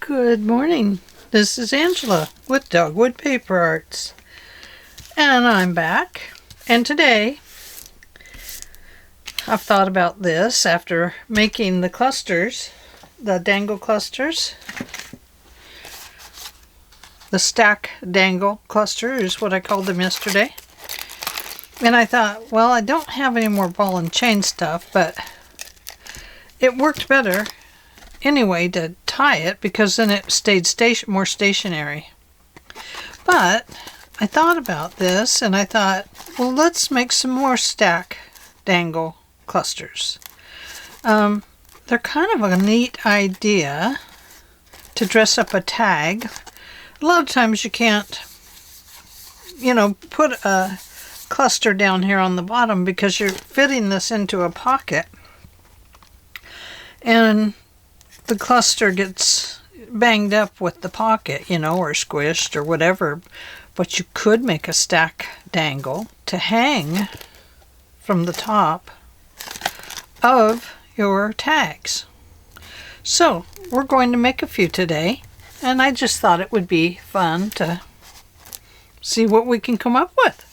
Good morning. This is Angela with Dogwood Paper Arts. And I'm back. And today, I've thought about this after making the clusters, the dangle clusters. The stack dangle cluster is what I called them yesterday. And I thought, well, I don't have any more ball and chain stuff, but it worked better anyway to tie it because then it stayed more stationary. But I thought about this and I thought, well, let's make some more stack dangle clusters. They're kind of a neat idea to dress up a tag. A lot of times you can't, put a cluster down here on the bottom because you're fitting this into a pocket. And the cluster gets banged up with the pocket, or squished or whatever. But you could make a stack dangle to hang from the top of your tags. So we're going to make a few today, and I just thought it would be fun to see what we can come up with.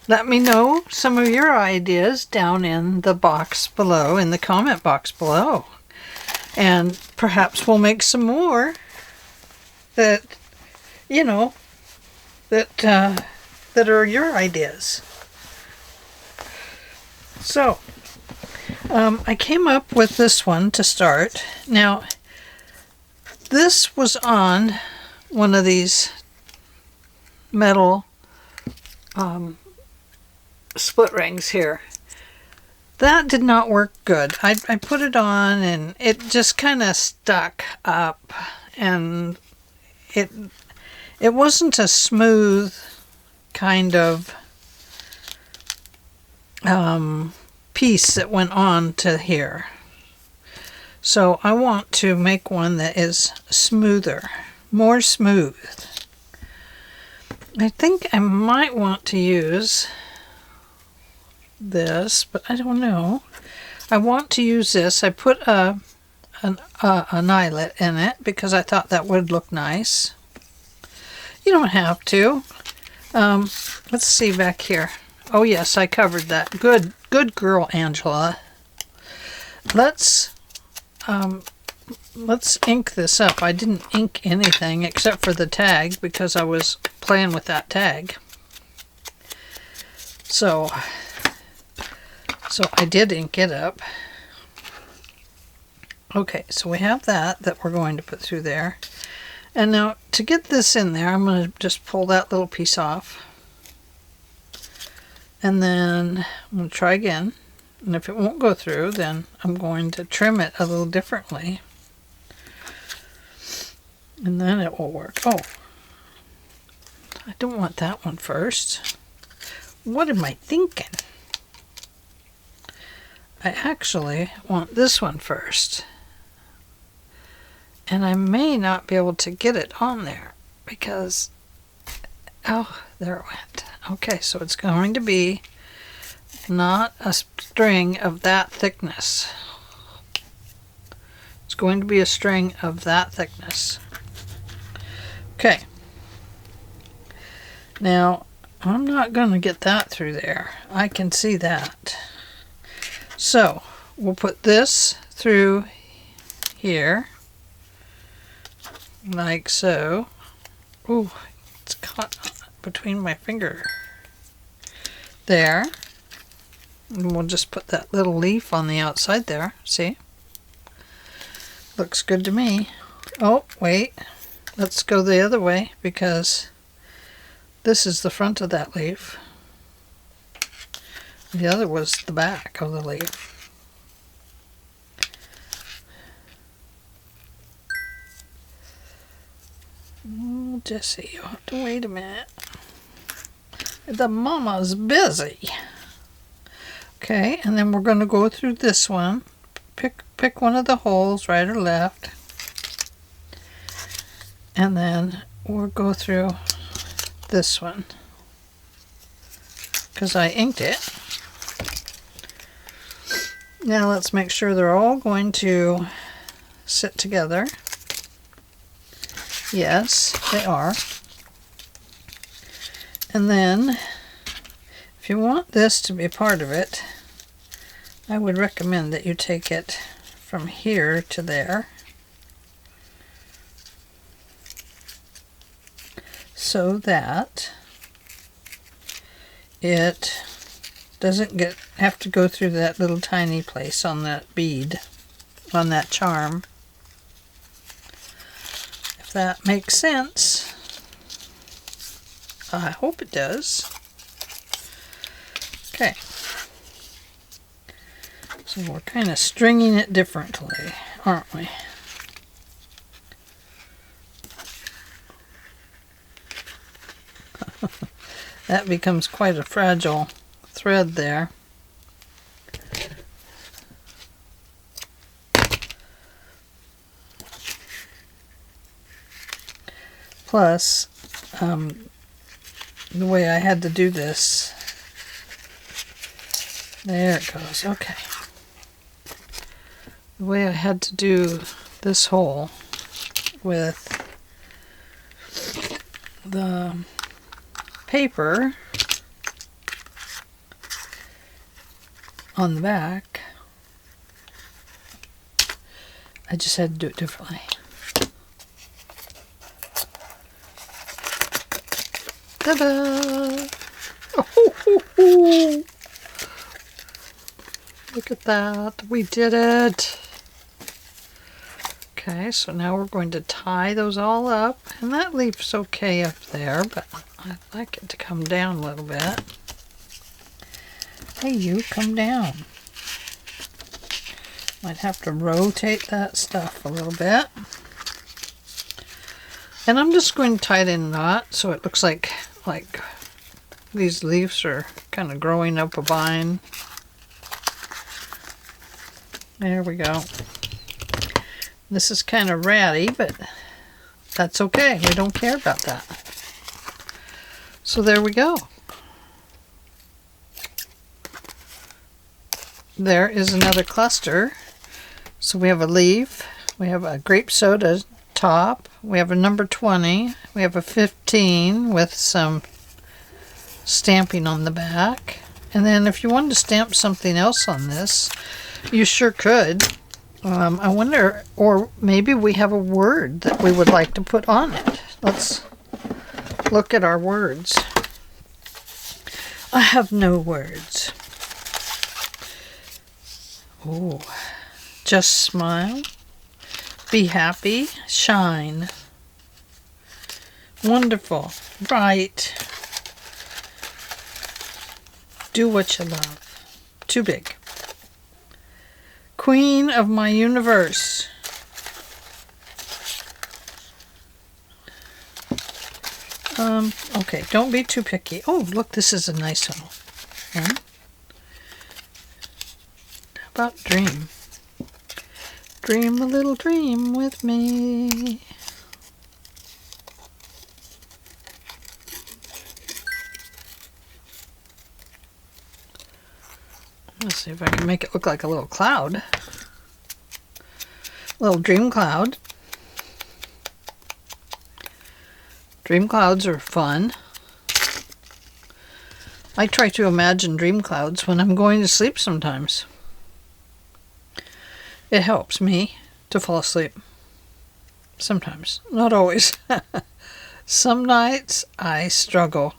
Let me know some of your ideas down in the box below, in the comment box below. And perhaps we'll make some more that, that are your ideas. So, I came up with this one to start. Now, this was on one of these metal split rings here. That did not work good. I put it on and it just kind of stuck up, and it wasn't a smooth kind of piece that went on to here. So I want to make one that is smoother, more smooth. I think I might want to use this, but I don't know. I want to use this. I put an eyelet in it because I thought that would look nice. You don't have to. Let's see back here. Oh yes, I covered that. Good girl, Angela. Let's ink this up. I didn't ink anything except for the tag because I was playing with that tag. So I did ink it up. Okay, so we have that we're going to put through there. And now to get this in there, I'm going to just pull that little piece off. And then I'm going to try again. And if it won't go through, then I'm going to trim it a little differently. And then it will work. Oh, I don't want that one first. What am I thinking? I actually want this one first. And I may not be able to get it on there because, oh, there it went. Okay, so it's going to be not a string of that thickness. It's going to be a string of that thickness. Okay. Now, I'm not going to get that through there. I can see that. So, we'll put this through here, like so. Ooh, it's caught between my finger. There. And we'll just put that little leaf on the outside there. See? Looks good to me. Oh, wait. Let's go the other way because this is the front of that leaf. The other was the back of the leaf. Oh, Jessie, you'll have to wait a minute. The mama's busy. Okay, and then we're going to go through this one. Pick one of the holes, right or left. And then we'll go through this one because I inked it. Now let's make sure they're all going to sit together. Yes, they are. And then, if you want this to be a part of it, I would recommend that you take it from here to there, so that it doesn't have to go through that little tiny place on that bead, on that charm. If that makes sense. I hope it does. Okay. So we're kind of stringing it differently, aren't we? That becomes quite a fragile thread there. Plus, the way I had to do this, there it goes, okay. The way I had to do this hole with the paper on the back, I just had to do it differently. Ta-da! Oh, look at that, we did it. Okay, so now we're going to tie those all up, and that leaf's okay up there, but I'd like it to come down a little bit. Hey, you, come down. Might have to rotate that stuff a little bit. And I'm just going to tie it in a knot so it looks like these leaves are kind of growing up a vine. There we go. This is kind of ratty, but that's okay. We don't care about that. So there we go. There is another cluster. So we have a leaf, we have a grape soda top, we have a number 20, we have a 15 with some stamping on the back. And then if you wanted to stamp something else on this, you sure could. I wonder, or maybe we have a word that we would like to put on it. Let's look at our words. I have no words. Oh, just smile, be happy, shine, wonderful, bright, do what you love, too big. Queen of my universe. Okay, don't be too picky. Oh, look, this is a nice one. How about dream? Dream a little dream with me. Let's see if I can make it look like a little cloud. Little dream cloud. Dream clouds are fun. I try to imagine dream clouds when I'm going to sleep sometimes. It helps me to fall asleep. Sometimes, not always. Some nights I struggle,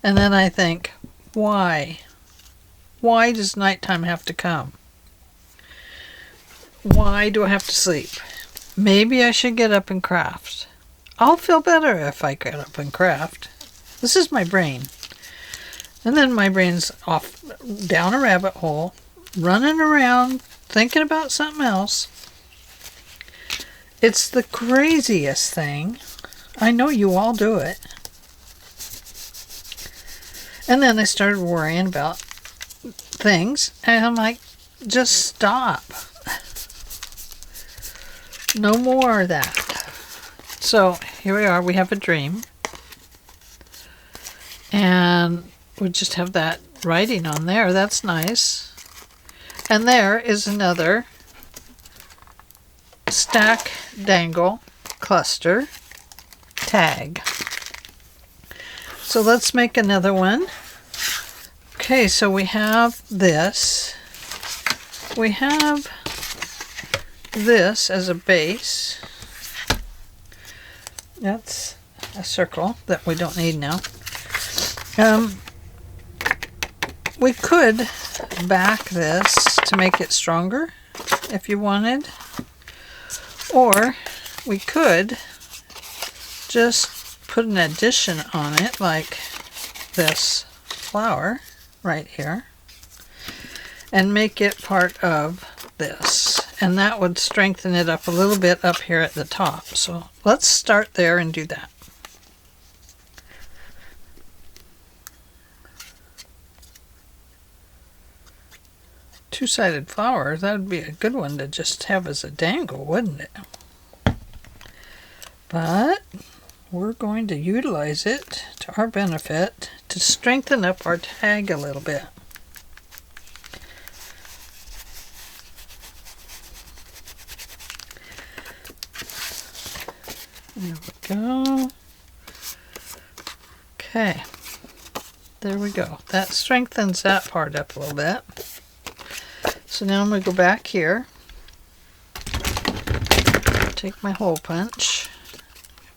and then I think, why? Why does nighttime have to come? Why do I have to sleep? Maybe I should get up and craft. I'll feel better if I get up and craft. This is my brain. And then my brain's off down a rabbit hole, running around, thinking about something else. It's the craziest thing. I know you all do it. And then I started worrying about things, and I'm like, just stop. No more of that. So here we are, we have a dream. And we just have that writing on there. That's nice. And there is another stack dangle cluster. tag. So let's make another one. Okay, so we have this. We have this as a base. That's a circle that we don't need now. We could back this to make it stronger if you wanted, or we could just put an addition on it like this flower right here and make it part of this, and that would strengthen it up a little bit up here at the top. So let's start there and do that. Two-sided flower, that would be a good one to just have as a dangle, wouldn't it? But we're going to utilize it to our benefit to strengthen up our tag a little bit. There we go. Okay, there we go. That strengthens that part up a little bit. So now I'm going to go back here, take my hole punch,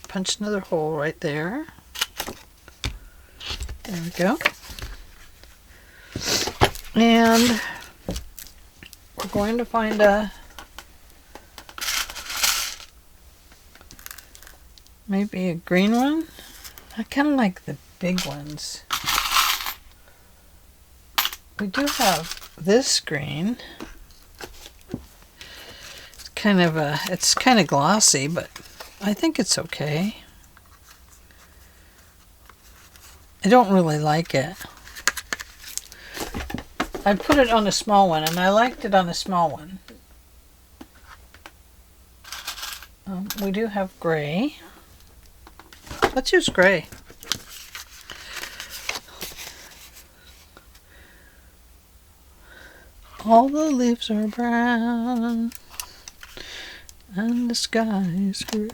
punch another hole right there. There we go. And we're going to find maybe a green one. I kind of like the big ones. We do have this green. It's kind of glossy, but I think it's okay. I don't really like it. I put it on a small one, and I liked it on a small one. We do have gray. Let's use gray. All the leaves are brown and the sky is gray.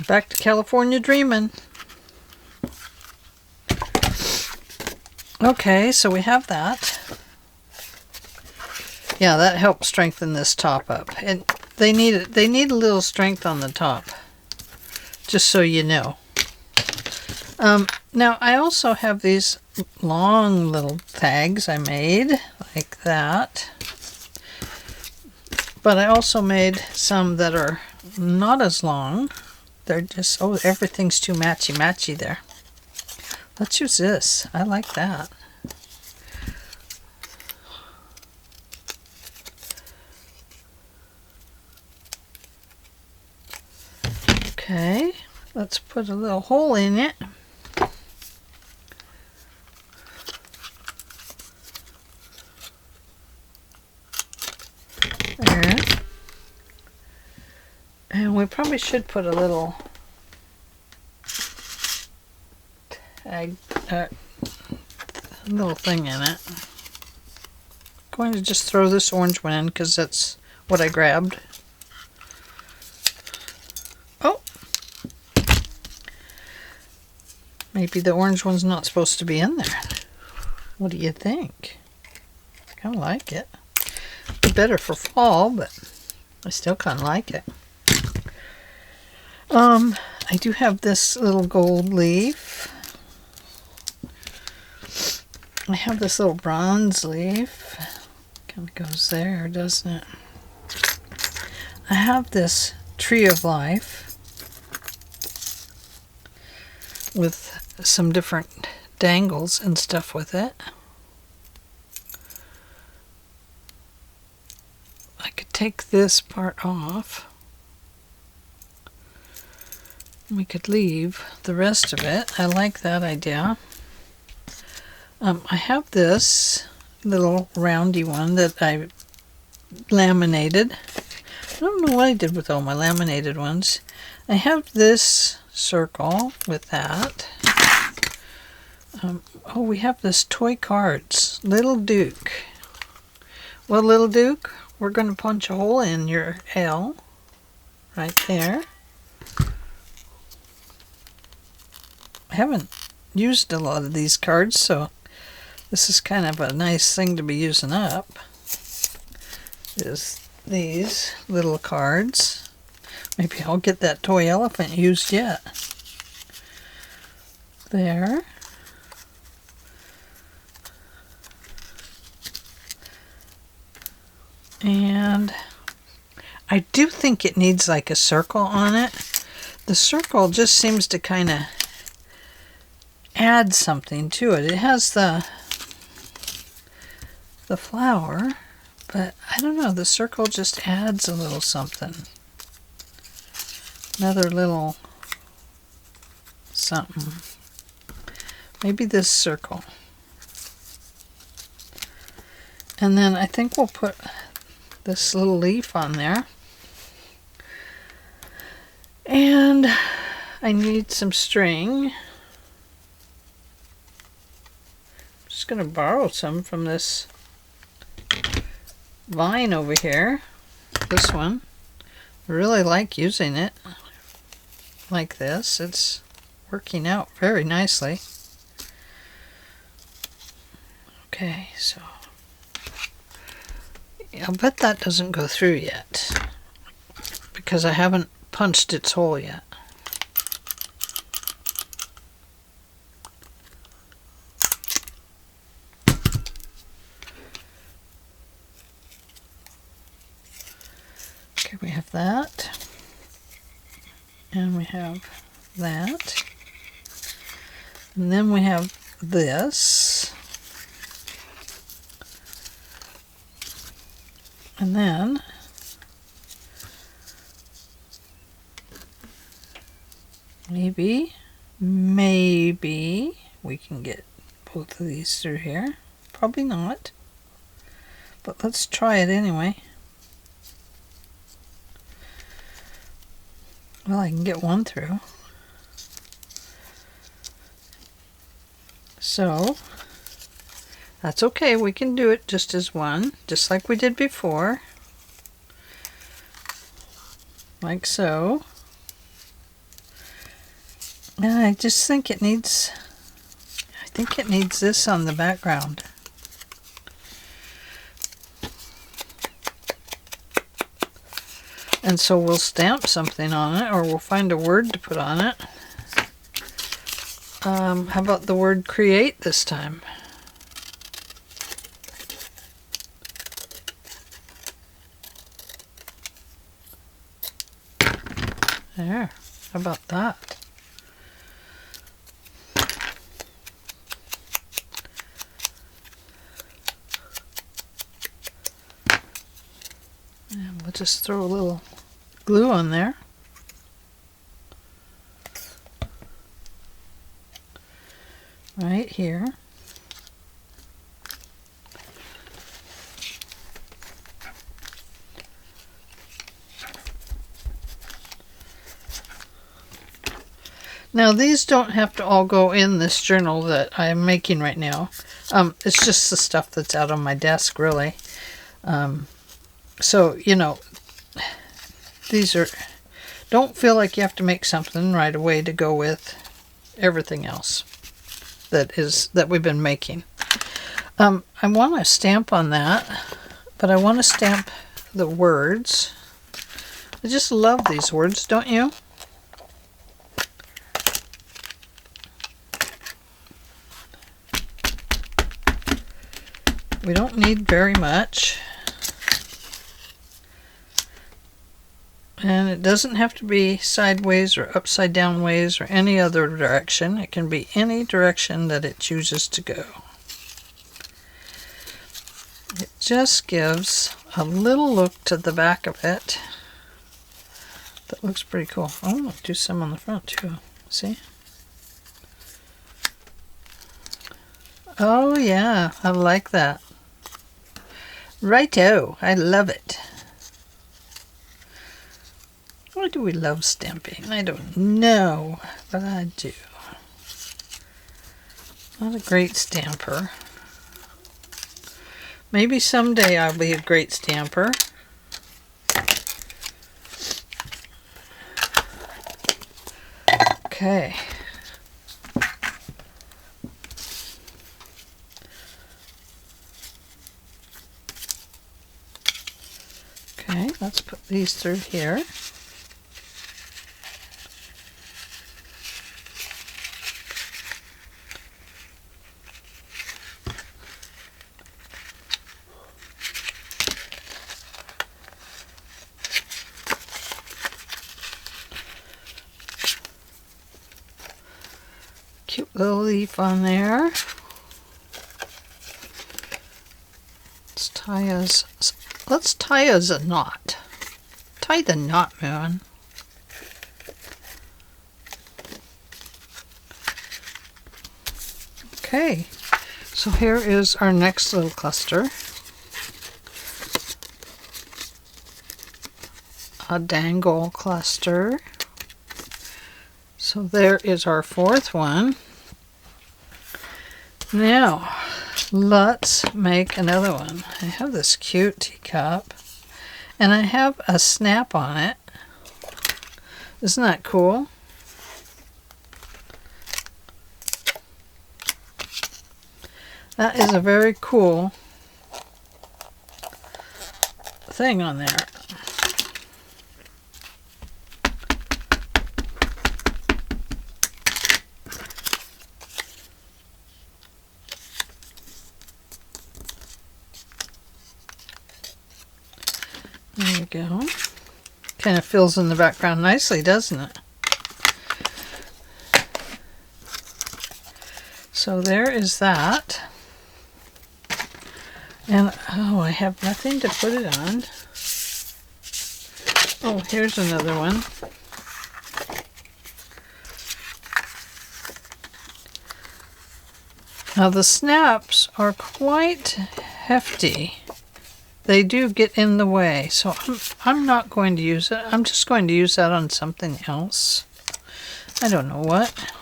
Back to California dreaming. Okay, so we have that. Yeah, that helps strengthen this top up. And they need a little strength on the top, just so you know. Now I also have these long little tags I made like that, but I also made some that are not as long. They're just, oh, everything's too matchy there. Let's use this. I like that. Okay, let's put a little hole in it. There. And we probably should put a little tag, little thing in it. I'm going to just throw this orange one in because that's what I grabbed. Oh! Maybe the orange one's not supposed to be in there. What do you think? I kind of like it. Be better for fall, but I still kind of like it. I do have this little gold leaf. I have this little bronze leaf. Kind of goes there, doesn't it? I have this tree of life with some different dangles and stuff with it. I could take this part off. We could leave the rest of it. I like that idea. I have this little roundy one that I laminated. I don't know what I did with all my laminated ones. I have this circle with that. Oh, we have this toy cards. Little Duke. Well, Little Duke, we're going to punch a hole in your L. right there. I haven't used a lot of these cards, so this is kind of a nice thing to be using up, is these little cards. Maybe I'll get that toy elephant used yet. There. And I do think it needs like a circle on it. The circle just seems to kind of add something to it. It has the flower, but I don't know, the circle just adds a little something. Another little something. Maybe this circle. And then I think we'll put this little leaf on there. And I need some string. I'm just going to borrow some from this vine over here. This one. I really like using it like this. It's working out very nicely. Okay, so I'll bet that doesn't go through yet because I haven't punched its hole yet. Okay, we have that, and we have that, and then we have this. And then maybe we can get both of these through here. Probably not, but let's try it anyway. Well, I can get one through. So that's okay, we can do it just as one, just like we did before. Like so. And I just think it needs, this on the background. And so we'll stamp something on it, or we'll find a word to put on it. How about the word create this time? There, how about that? And we'll just throw a little glue on there. Right here. Now these don't have to all go in this journal that I'm making right now. It's just the stuff that's out on my desk, really. So, you know, these are, don't feel like you have to make something right away to go with everything else that we've been making. I want to stamp on that, but I want to stamp the words. I just love these words, don't you? We don't need very much. And it doesn't have to be sideways or upside down ways or any other direction. It can be any direction that it chooses to go. It just gives a little look to the back of it. That looks pretty cool. Oh, I'll do some on the front too. See? Oh yeah, I like that. Righto, I love it. Why do we love stamping? I don't know, but I do. Not a great stamper. Maybe someday I'll be a great stamper. Okay. Okay, let's put these through here. Cute little leaf on there. Let's tie as a knot. Tie the knot, man. Okay, so here is our next little cluster. A dangle cluster. So there is our fourth one. Now, let's make another one. I have this cute teacup, and I have a snap on it. Isn't that cool? That is a very cool thing on there. There you go. Kind of fills in the background nicely, doesn't it? So there is that. And, oh, I have nothing to put it on. Oh, here's another one. Now the snaps are quite hefty. They do get in the way, so I'm not going to use it. I'm just going to use that on something else. I don't know what.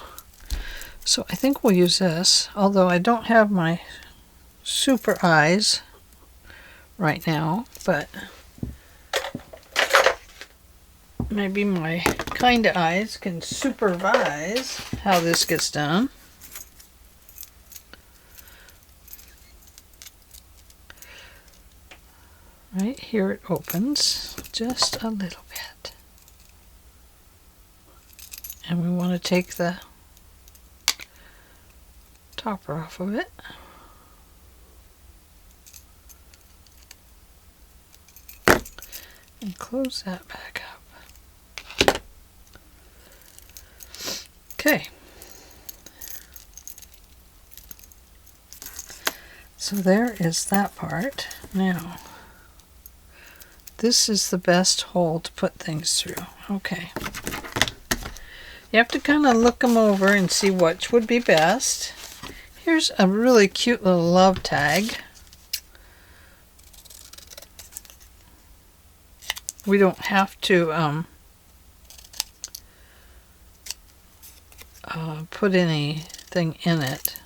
So I think we'll use this, although I don't have my super eyes right now, but maybe my kind of eyes can supervise how this gets done. Right here it opens just a little bit. And we want to take the topper off of it. And close that back up. Okay. So there is that part. Now, this is the best hole to put things through. Okay. You have to kind of look them over and see which would be best. Here's a really cute little love tag. We don't have to put anything in it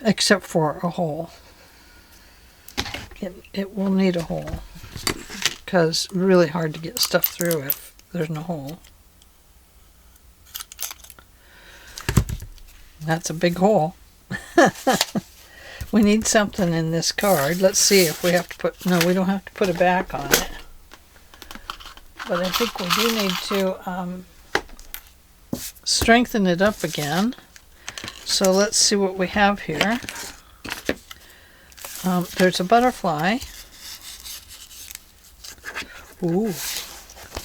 except for a hole. It will need a hole because it's really hard to get stuff through if there's no hole. That's a big hole. We need something in this card. Let's see if we have to put... No, we don't have to put a back on it. But I think we do need to strengthen it up again. So let's see what we have here. There's a butterfly. Ooh,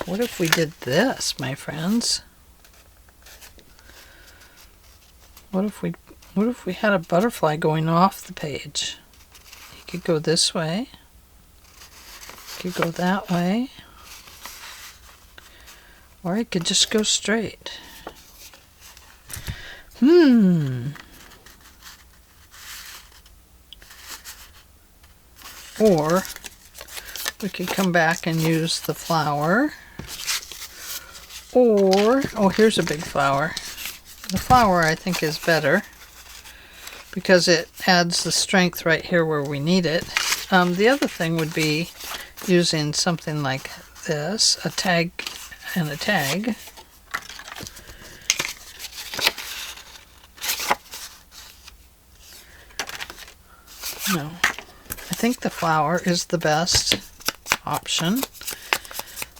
what if we did this, my friends? What if we had a butterfly going off the page? You could go this way. You could go that way. Or it could just go straight. Or we could come back and use the flower. Or, oh, here's a big flower. The flower I think is better because it adds the strength right here where we need it. The other thing would be using something like this, a tag and a tag. No, I think the flower is the best option.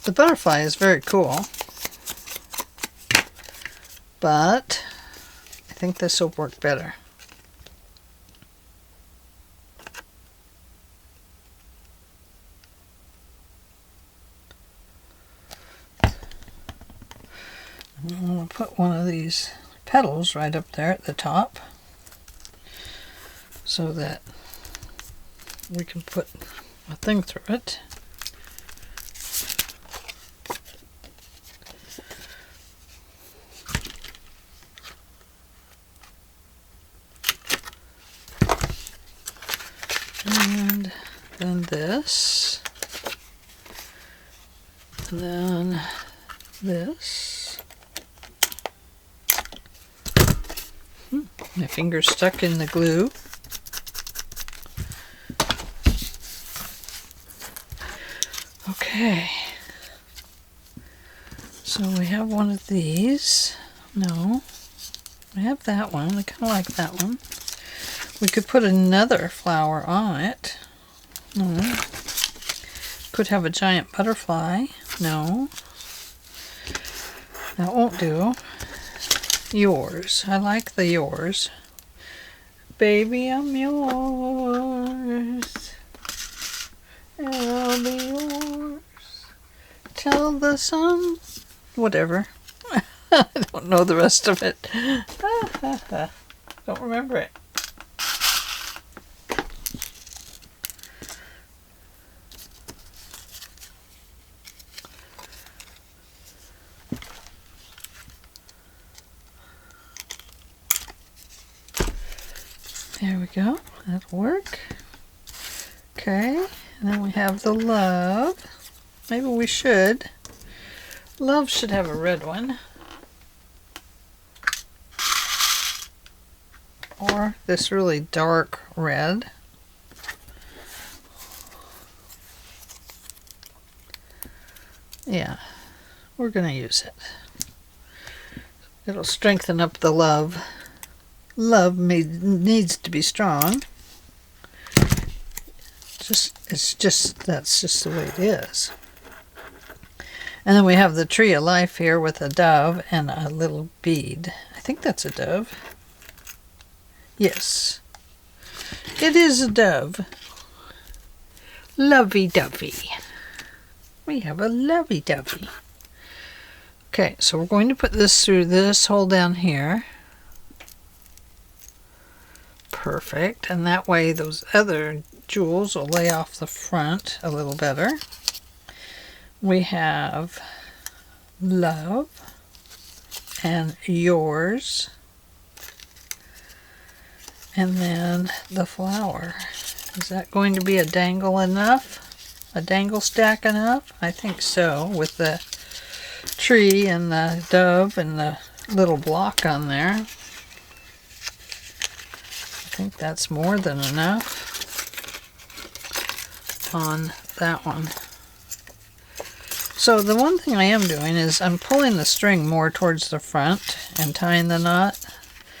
The butterfly is very cool, but I think this will work better. I'm going to put one of these petals right up there at the top so that we can put a thing through it. And then this, and then this. My finger's stuck in the glue. Okay, so we have one of these. No, we have that one. I kind of like that one. We could put another flower on it. No. Could have a giant butterfly. No. That won't do. Yours. I like the yours. Baby, I'm yours. I'll be yours. Till the sun. Whatever. I don't know the rest of it. Don't remember it. There we go. That'll work. Okay. And then we have the love. Maybe we should. Love should have a red one. Or this really dark red. Yeah, we're going to use it. It'll strengthen up the love. Love needs to be strong. That's just the way it is. And then we have the tree of life here with a dove and a little bead. I think that's a dove. Yes, it is a dove. Lovey-dovey. We have a lovey-dovey. Okay, so we're going to put this through this hole down here. Perfect, and that way those other jewels will lay off the front a little better. We have love and yours, and then the flower. Is that going to be a dangle enough? A dangle stack enough? I think so, with the tree and the dove and the little block on there. I think that's more than enough on that one. So the one thing I am doing is I'm pulling the string more towards the front and tying the knot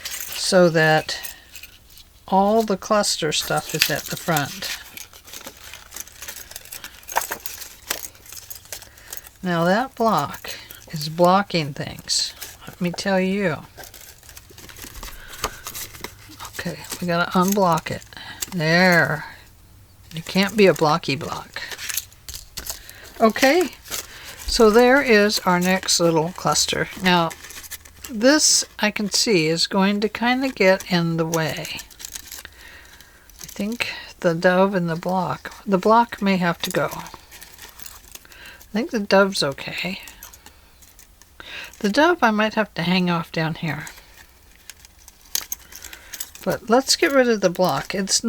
so that all the cluster stuff is at the front. Now that block is blocking things. Let me tell you. Okay, we gotta unblock it. There. You can't be a blocky block. Okay, so there is our next little cluster. Now, this I can see is going to kind of get in the way. I think the dove and the block may have to go. I think the dove's okay. The dove I might have to hang off down here. But let's get rid of the block. It's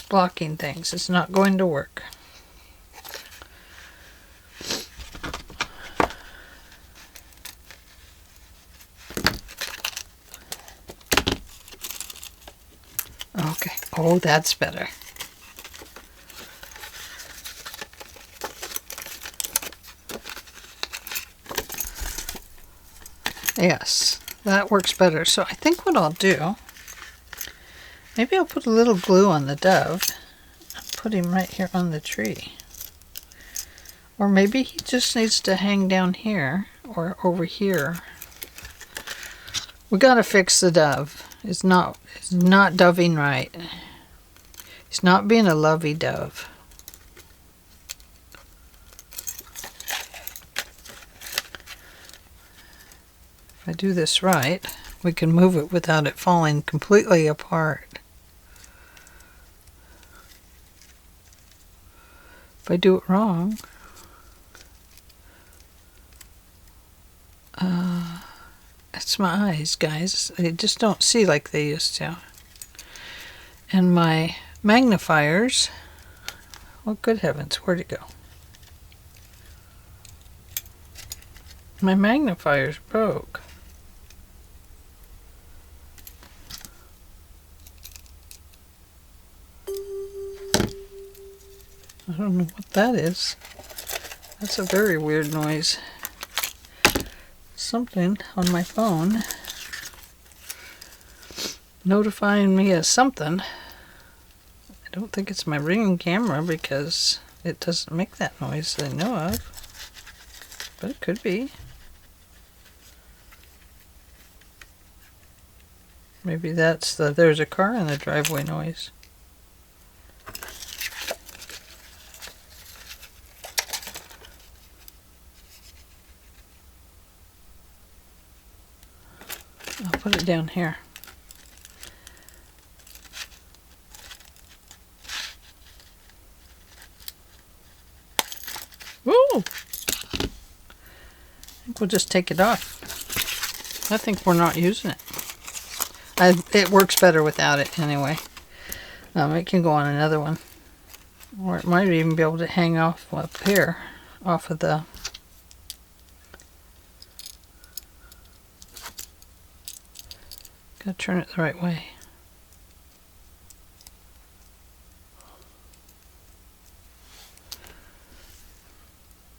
blocking things. It's not going to work. Okay. Oh, that's better. Yes, that works better. So I think what I'll do, maybe I'll put a little glue on the dove and put him right here on the tree. Or maybe he just needs to hang down here or over here. We gotta fix the dove. It's not doving right. He's not being a lovey dove. If I do this right, we can move it without it falling completely apart. If I do it wrong, it's my eyes, guys. They just don't see like they used to. And my magnifiers, well, good heavens, where'd it go? My magnifiers broke. I don't know what that is. That's a very weird noise. Something on my phone notifying me of something. I don't think it's my ringing camera because it doesn't make that noise that I know of. But it could be. Maybe that's the there's a car in the driveway noise. I'll put it down here. Woo! I think we'll just take it off. I think we're not using it. It works better without it anyway. It can go on another one. Or it might even be able to hang off up here, off of the... Gotta turn it the right way.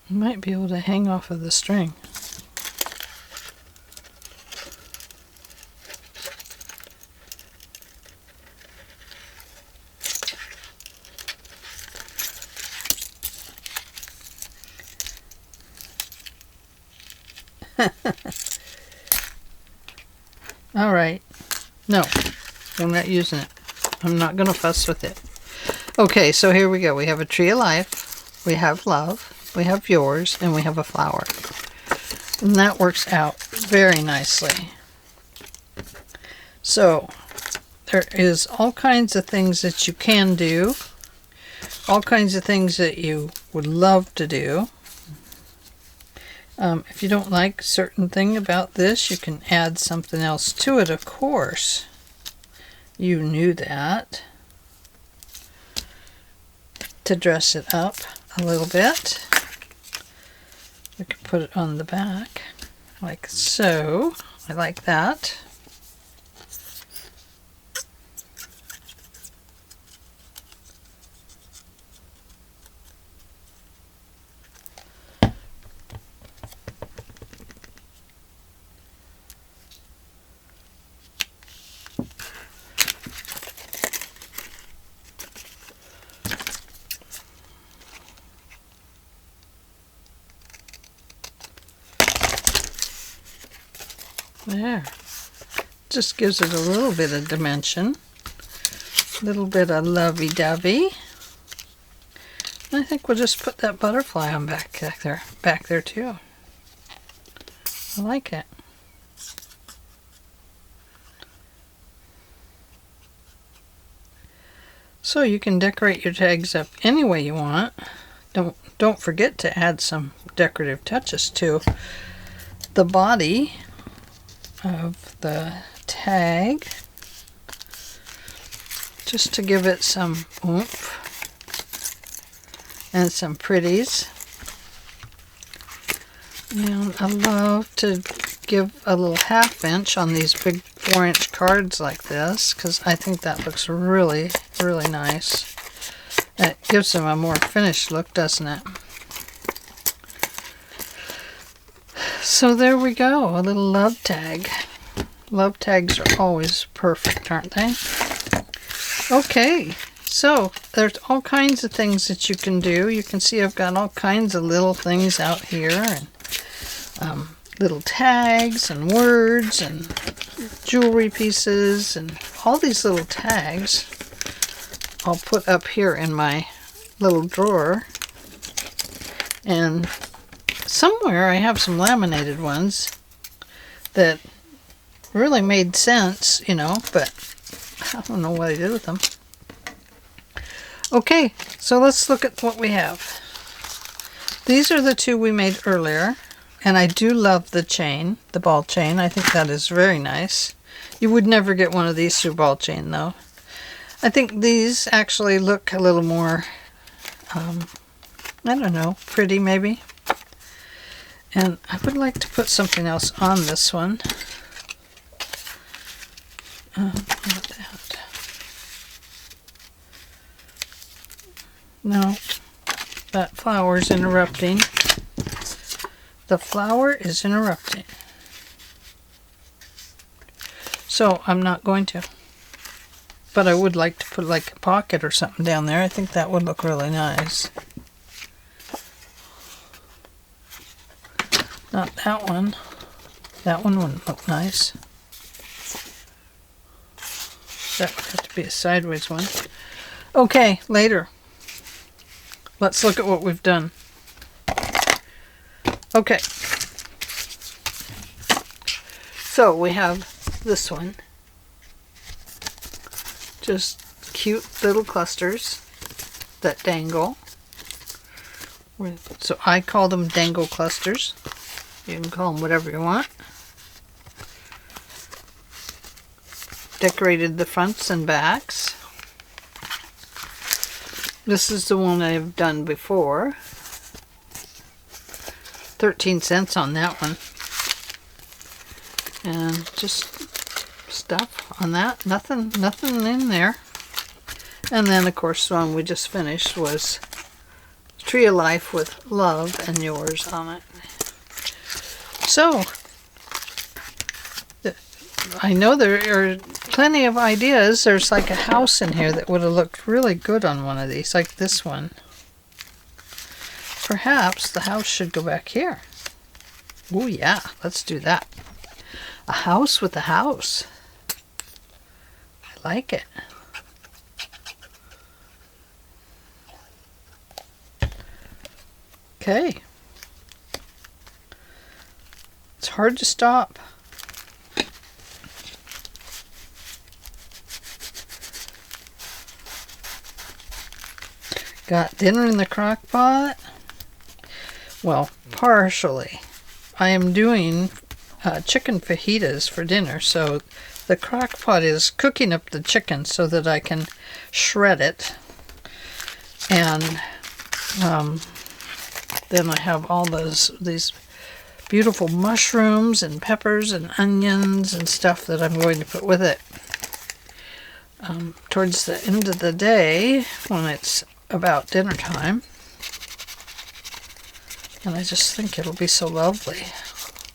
You might be able to hang off of the string. All right. No, I'm not using it. I'm not going to fuss with it. Okay, so here we go. We have a tree of life. We have love. We have yours. And we have a flower. And that works out very nicely. So, there is all kinds of things that you can do. All kinds of things that you would love to do. If you don't like a certain thing about this, you can add something else to it, of course. You knew that. To dress it up a little bit. We can put it on the back, like so. I like that. There. Just gives it a little bit of dimension. A little bit of lovey-dovey. I think we'll just put that butterfly on back there too. I like it. So you can decorate your tags up any way you want. Don't forget to add some decorative touches to the body of the tag, just to give it some oomph and some pretties. And I love to give a little 1/2 inch on these big 4-inch cards like this, because I think that looks really, really nice. It gives them a more finished look, doesn't it? So there we go, a little love tag. Love tags are always perfect, aren't they? Okay, so there's all kinds of things that you can do. You can see I've got all kinds of little things out here, and little tags and words and jewelry pieces, and all these little tags I'll put up here in my little drawer. And somewhere I have some laminated ones that really made sense, you know, but I don't know what I did with them. Okay, so let's look at what we have. These are the two we made earlier, and I do love the chain, the ball chain. I think that is very nice. You would never get one of these through ball chain, though. I think these actually look a little more, I don't know, pretty maybe. And I would like to put something else on this one. Not that. No, that flower's interrupting. The flower is interrupting. So I'm not going to. But I would like to put like a pocket or something down there. I think that would look really nice. Not that one. That one wouldn't look nice. That would have to be a sideways one. Okay, later. Let's look at what we've done. Okay. So we have this one. Just cute little clusters that dangle. So I call them dangle clusters. You can call them whatever you want. Decorated the fronts and backs. This is the one I've done before. 13 cents on that one. And just stuff on that. Nothing in there. And then of course the one we just finished was Tree of Life with love and yours on it. So I know there are plenty of ideas. There's like a house in here that would have looked really good on one of these, like this one. Perhaps the house should go back here. Oh yeah, let's do that. A house with a house. I like it. Okay. It's hard to stop. Got dinner in the crock pot. Well, partially. I am doing chicken fajitas for dinner, so the crock pot is cooking up the chicken so that I can shred it. And then I have all these beautiful mushrooms and peppers and onions and stuff that I'm going to put with it. Towards the end of the day, when it's about dinner time. And I just think it'll be so lovely.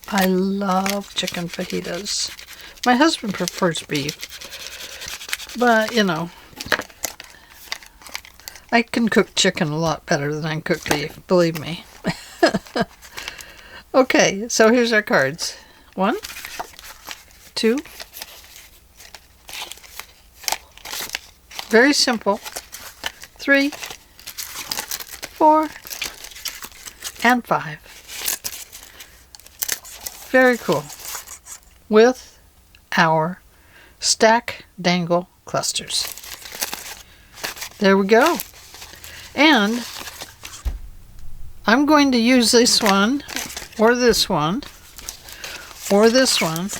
I love chicken fajitas. My husband prefers beef. But, you know, I can cook chicken a lot better than I can cook beef, believe me. Okay, so here's our cards. 1, 2. Very simple. 3, 4, and 5. Very cool. With our stack dangle clusters. There we go. And I'm going to use this one, or this one, or this one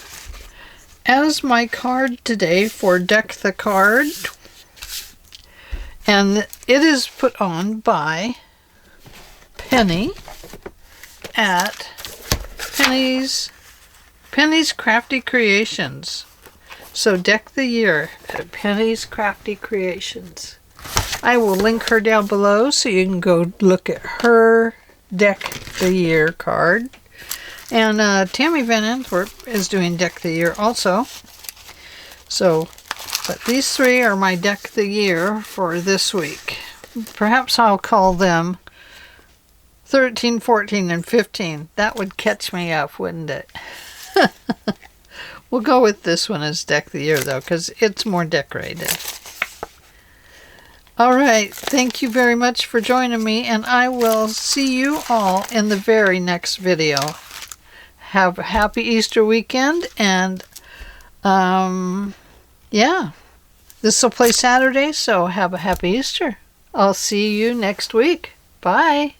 as my card today for Deck the Card. And it is put on by Penny at Penny's Crafty Creations. So Deck the Year at Penny's Crafty Creations. I will link her down below so you can go look at her Deck the Year card. And Tammy Van Antwerp is doing Deck of the Year also. So, but these three are my Deck of the Year for this week. Perhaps I'll call them 13, 14, and 15. That would catch me up, wouldn't it? We'll go with this one as Deck of the Year, though, because it's more decorated. All right. Thank you very much for joining me, and I will see you all in the very next video. Have a happy Easter weekend, and yeah, this will play Saturday, so have a happy Easter. I'll see you next week. Bye.